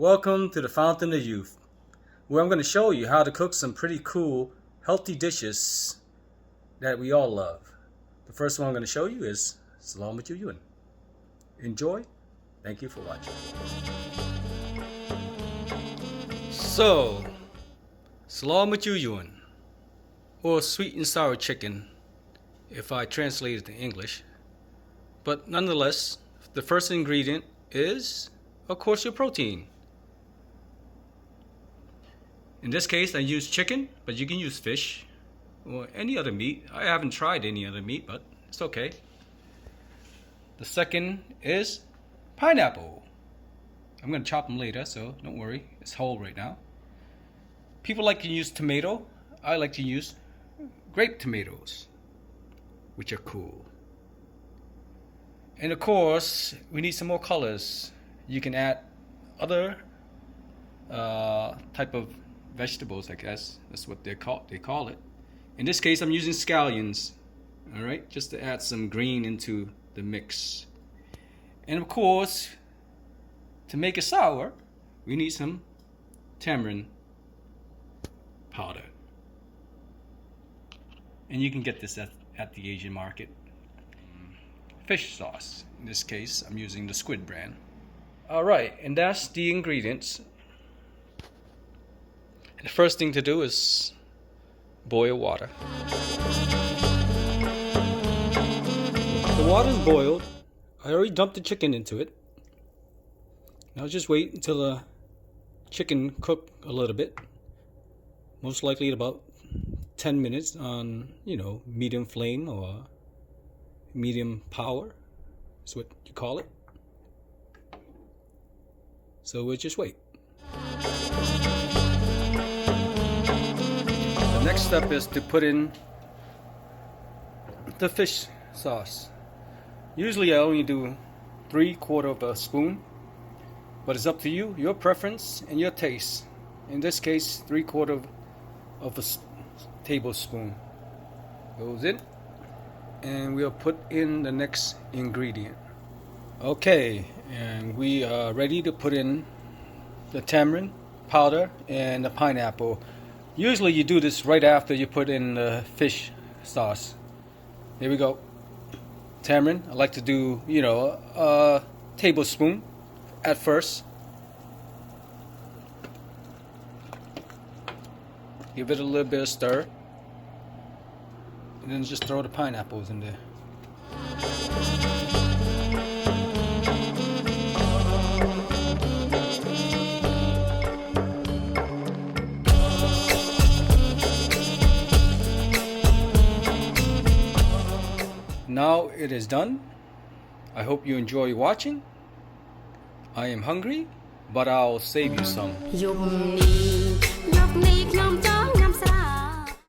Welcome to the Fountain of Youth, where I'm going to show you how to cook some pretty cool, healthy dishes that we all love. The first one I'm going to show you is Salor Machu Yuan. Enjoy. Thank you for watching. So, Salor Machu Yuan, or sweet and sour chicken, if I translate it to English. But nonetheless, the first ingredient is, of course, your protein. In this case, I use chicken, but you can use fish or any other meat. I haven't tried any other meat, but it's okay. The second is pineapple. I'm going to chop them later, so don't worry. It's whole right now. People like to use tomato. I like to use grape tomatoes, which are cool. And of course, we need some more colors. You can add other type of vegetables, I guess. That's what they call it. In this case, I'm using scallions, all right, just to add some green into the mix. And of course, to make it sour, we need some tamarind powder. And you can get this at the Asian market. Fish sauce. In this case, I'm using the squid brand. All right, and that's the ingredients. The first thing to do is boil water. The water's boiled. I already dumped the chicken into it. Now just wait until the chicken cook a little bit. Most likely about 10 minutes on, medium flame or medium power. That's what you call it. So we'll just wait. The next step is to put in the fish sauce. Usually I only do 3/4 of a spoon, but it's up to you, your preference and your taste. In this case, 3/4 of a tablespoon goes in, and we'll put in the next ingredient. Okay, and we are ready to put in the tamarind powder and the pineapple. Usually you do this right after you put in the fish sauce. Here we go. Tamarind, I like to do, a tablespoon at first. Give it a little bit of stir. And then just throw the pineapples in there. Now it is done. I hope you enjoy watching. I am hungry, but I'll save you some.